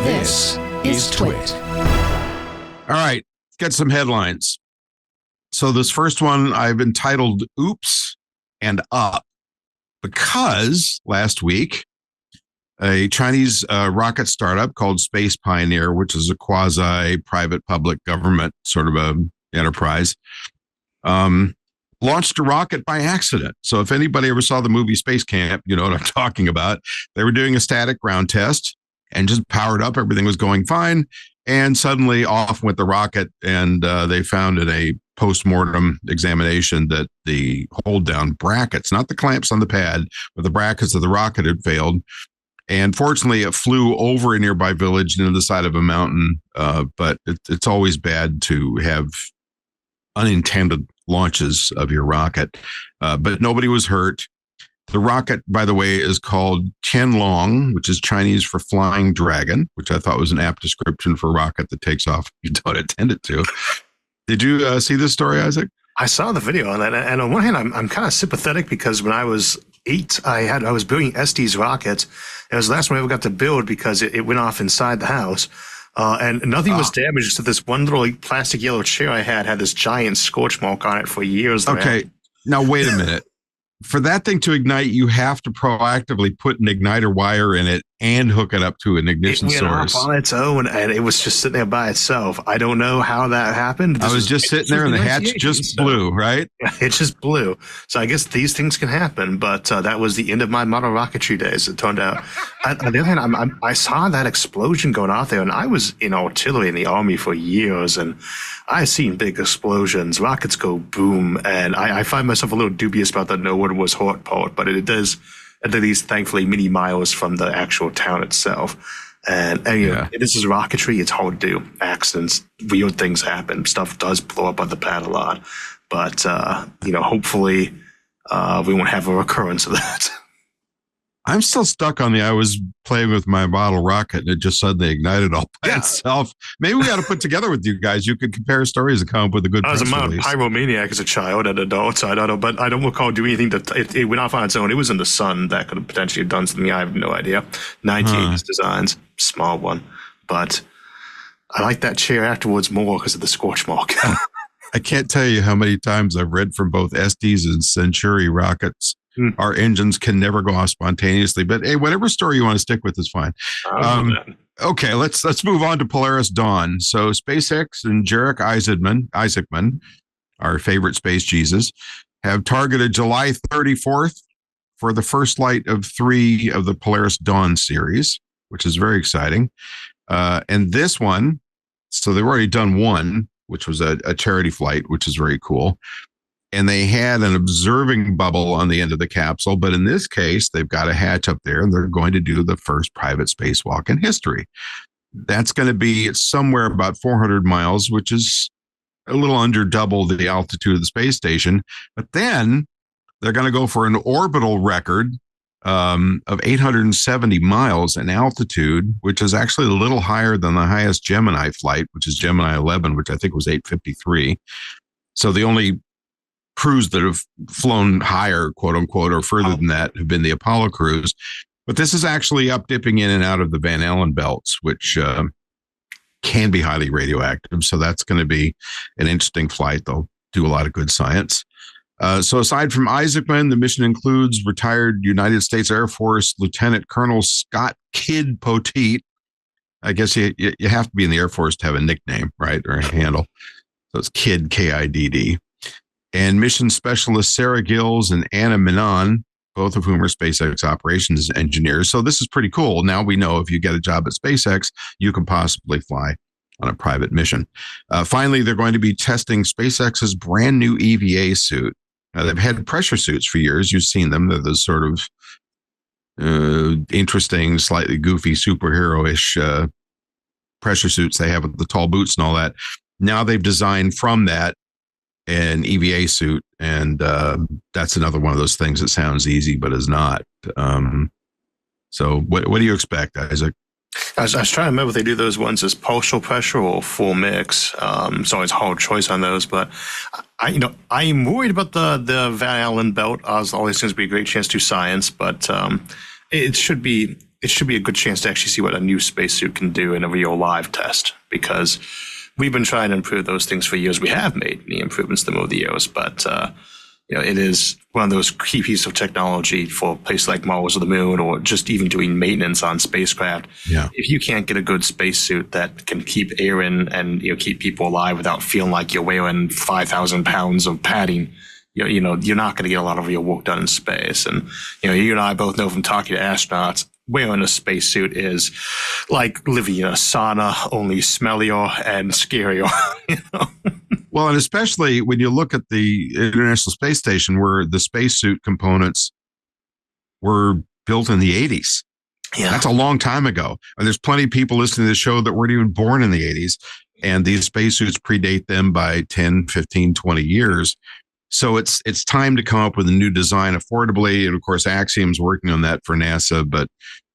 This is TWiT. All right, get some headlines. So this first one I've entitled Oops and Up, because last week a Chinese rocket startup called Space Pioneer, which is a quasi-private public government sort of a enterprise, launched a rocket by accident. So if anybody ever saw the movie Space Camp, you know what I'm talking about. They were doing a static ground test and just powered up. Everything was going fine. And suddenly off went the rocket, and they found in a post-mortem examination that the hold-down brackets, not the clamps on the pad, but the brackets of the rocket had failed. And fortunately, it flew over a nearby village into the side of a mountain. But it's always bad to have unintended launches of your rocket. But nobody was hurt. The rocket, by the way, is called Tianlong, which is Chinese for flying dragon, which I thought was an apt description for a rocket that takes off if you don't intend it to. Did you see this story, Isaac? I saw the video on that, and on one hand, I'm kind of sympathetic because when I was 8, I was building Estes rockets. It was the last one I ever got to build because it went off inside the house, and nothing was damaged except this one little plastic yellow chair I had this giant scorch mark on it for years. Okay, now wait a minute. For that thing to ignite, you have to proactively put an igniter wire in it and hook it up to an ignition source. It went off on its own, and it was just sitting there by itself. I don't know how that happened. I was just sitting there, and the hatch just blew, right? Yeah, it just blew. So I guess these things can happen, but that was the end of my model rocketry days, it turned out. On the other hand, I saw that explosion going off there, and I was in artillery in the Army for years, and I've seen big explosions. Rockets go boom, and I find myself a little dubious about the no one was hurt part, but it does at least, thankfully, many miles from the actual town itself. And you know, this is rocketry. It's hard to do. Accidents, weird things happen. Stuff does blow up on the pad a lot. But, you know, hopefully we won't have a recurrence of that. I'm still stuck on I was playing with my model rocket and it just suddenly ignited all by itself. Maybe we got to put together with you guys. You could compare stories and come up with a good I was a pyromaniac as a child and adult, so I don't know, but I don't recall doing anything that it went off on its own. It was in the sun that could have potentially done something. I have no idea. 1980s designs, small one. But I like that chair afterwards more because of the scorch mark. I can't tell you how many times I've read from both Estes and Century rockets. Our engines can never go off spontaneously, but hey, whatever story you want to stick with is fine. Okay, let's move on to Polaris Dawn. So SpaceX and Jarek Isaacman, our favorite space Jesus, have targeted July 34th for the first flight of 3 of the Polaris Dawn series, which is very exciting. And this one, so they've already done one, which was a charity flight, which is very cool. And they had an observing bubble on the end of the capsule. But in this case, they've got a hatch up there, and they're going to do the first private spacewalk in history. That's going to be somewhere about 400 miles, which is a little under double the altitude of the space station. But then they're going to go for an orbital record of 870 miles in altitude, which is actually a little higher than the highest Gemini flight, which is Gemini 11, which I think was 853. So the only crews that have flown higher, quote unquote, or further than that have been the Apollo crews. But this is actually up dipping in and out of the Van Allen belts, which can be highly radioactive. So that's going to be an interesting flight. They'll do a lot of good science. So aside from Isaacman, the mission includes retired United States Air Force Lieutenant Colonel Scott Kidd Poteet. I guess you have to be in the Air Force to have a nickname, right, or a handle. So it's Kidd, K-I-D-D. And mission specialist Sarah Gills and Anna Menon, both of whom are SpaceX operations engineers. So this is pretty cool. Now we know if you get a job at SpaceX, you can possibly fly on a private mission. Finally, they're going to be testing SpaceX's brand new EVA suit. They've had pressure suits for years. You've seen them. They're those sort of interesting, slightly goofy, superhero-ish pressure suits they have with the tall boots and all that. Now they've designed from that an EVA suit, and that's another one of those things that sounds easy but is not. So what do you expect, Isaac? I was trying to remember if they do those ones as partial pressure or full mix. It's always a hard choice on those, but I'm worried about the Van Allen belt. Always seems to be a great chance to do science, but it should be it should be a good chance to actually see what a new spacesuit can do in a real live test, because we've been trying to improve those things for years. We have made many improvements to them over the years, but it is one of those key pieces of technology for places like Mars or the Moon, or just even doing maintenance on spacecraft. Yeah. If you can't get a good spacesuit that can keep air in and keep people alive without feeling like you're wearing 5,000 pounds of padding, you're not going to get a lot of real work done in space. And you and I both know from talking to astronauts, wearing a spacesuit is like living in a sauna, only smellier and scarier. Well, and especially when you look at the International Space Station, where the spacesuit components were built in the 80s. Yeah. That's a long time ago. And there's plenty of people listening to the show that weren't even born in the 80s. And these spacesuits predate them by 10, 15, 20 years. So it's time to come up with a new design affordably. And of course, Axiom's working on that for NASA, but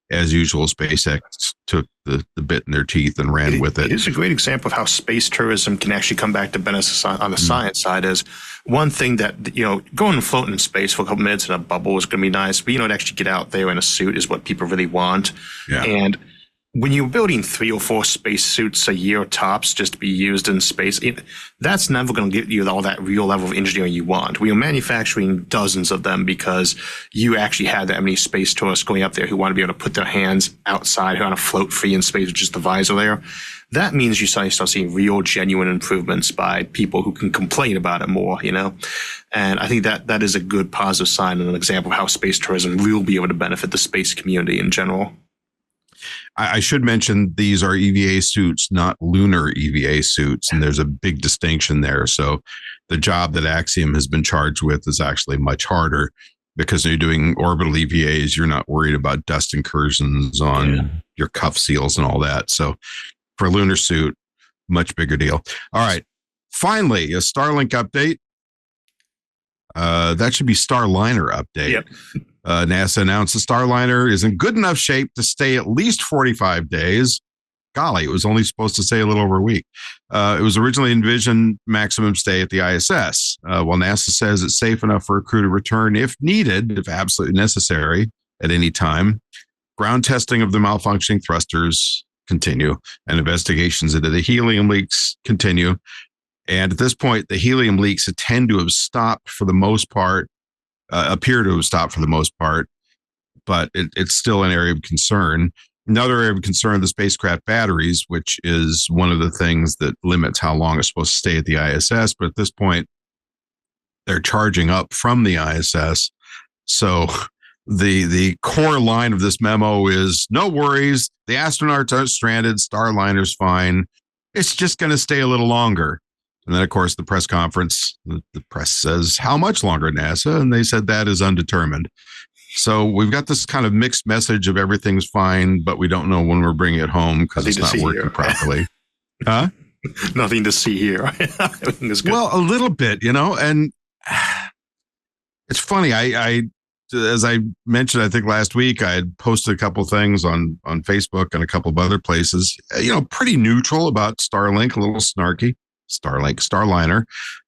as usual, SpaceX took the bit in their teeth and ran with it. It is a great example of how space tourism can actually come back to benefit on the science side. Is one thing that, going and floating in space for a couple minutes in a bubble is going to be nice, but to actually get out there in a suit is what people really want. Yeah. And when you're building 3 or 4 space suits a year tops just to be used in space, that's never going to get you all that real level of engineering you want. We are manufacturing dozens of them because you actually have that many space tourists going up there who want to be able to put their hands outside, who want to float free in space with just the visor there. That means you start seeing real, genuine improvements by people who can complain about it more, And I think that is a good positive sign and an example of how space tourism will be able to benefit the space community in general. I should mention these are EVA suits, not lunar EVA suits, and there's a big distinction there. So the job that Axiom has been charged with is actually much harder, because when you're doing orbital EVAs, you're not worried about dust incursions on your cuff seals and all that. So for a lunar suit, much bigger deal. All right. Finally, a Starlink update. That should be Starliner update. Yep. NASA announced the Starliner is in good enough shape to stay at least 45 days. Golly, it was only supposed to stay a little over a week. It was originally envisioned maximum stay at the ISS. While NASA says it's safe enough for a crew to return if needed, if absolutely necessary, at any time. Ground testing of the malfunctioning thrusters continue, and investigations into the helium leaks continue. And at this point, the helium leaks tend to have stopped for the most part, appear to have stopped for the most part, but it's still an area of concern. Another area of concern, the spacecraft batteries, which is one of the things that limits how long it's supposed to stay at the ISS. But at this point, they're charging up from the ISS. So the core line of this memo is, no worries, the astronauts aren't stranded, Starliner's fine. It's just going to stay a little longer. And then, of course, the press conference, the press says, how much longer, NASA? And they said that is undetermined. So we've got this kind of mixed message of everything's fine, but we don't know when we're bringing it home because it's not working properly. Huh? Nothing to see here. Everything is good. Well, a little bit, and it's funny. I as I mentioned, I think last week, I had posted a couple things on Facebook and a couple of other places, pretty neutral about Starlink, a little snarky. Starliner,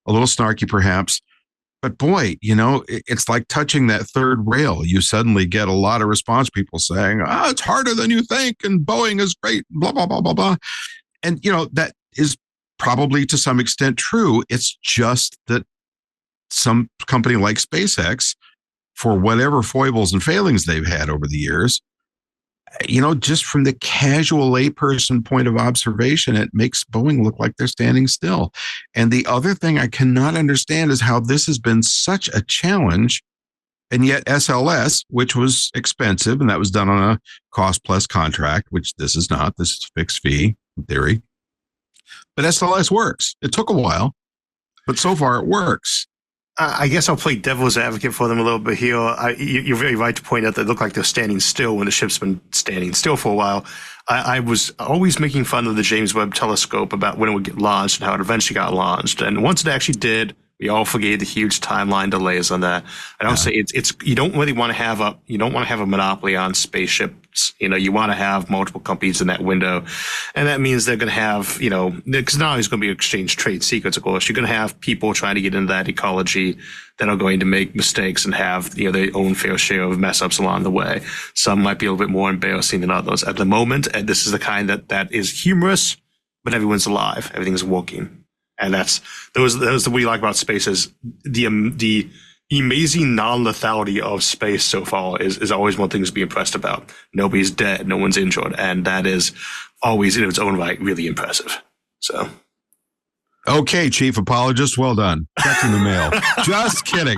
a little snarky perhaps, but boy, it's like touching that third rail. You suddenly get a lot of response, people saying, it's harder than you think, and Boeing is great, blah, blah, blah, blah, blah. And, that is probably to some extent true. It's just that some company like SpaceX, for whatever foibles and failings they've had over the years, just from the casual layperson point of observation, it makes Boeing look like they're standing still. And the other thing I cannot understand is how this has been such a challenge. And yet SLS, which was expensive, and that was done on a cost plus contract, which this is not, this is fixed fee in theory. But SLS works. It took a while, but so far it works. I guess I'll play devil's advocate for them a little bit here. You're very right to point out that they look like they're standing still when the ship's been standing still for a while. I was always making fun of the James Webb Telescope about when it would get launched and how it eventually got launched. And once it actually did, We all forgave the huge timeline delays on that. I don't say it's you don't really want to have a monopoly on spaceships. You want to have multiple companies in that window, and that means they're going to have because not only is going to be exchange trade secrets, of course, you're going to have people trying to get into that ecology that are going to make mistakes and have their own fair share of mess ups along the way. Some might be a little bit more embarrassing than others. At the moment, and this is the kind that is humorous, but everyone's alive, everything's working. And those what we like about space is the amazing non-lethality of space so far is always one thing to be impressed about. Nobody's dead, no one's injured, and that is always in its own right really impressive. So, okay, chief apologist, well done. Check in the mail. Just kidding.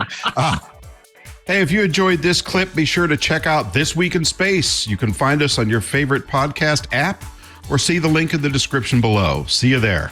Hey, if you enjoyed this clip, be sure to check out This Week in Space. You can find us on your favorite podcast app or see the link in the description below. See you there.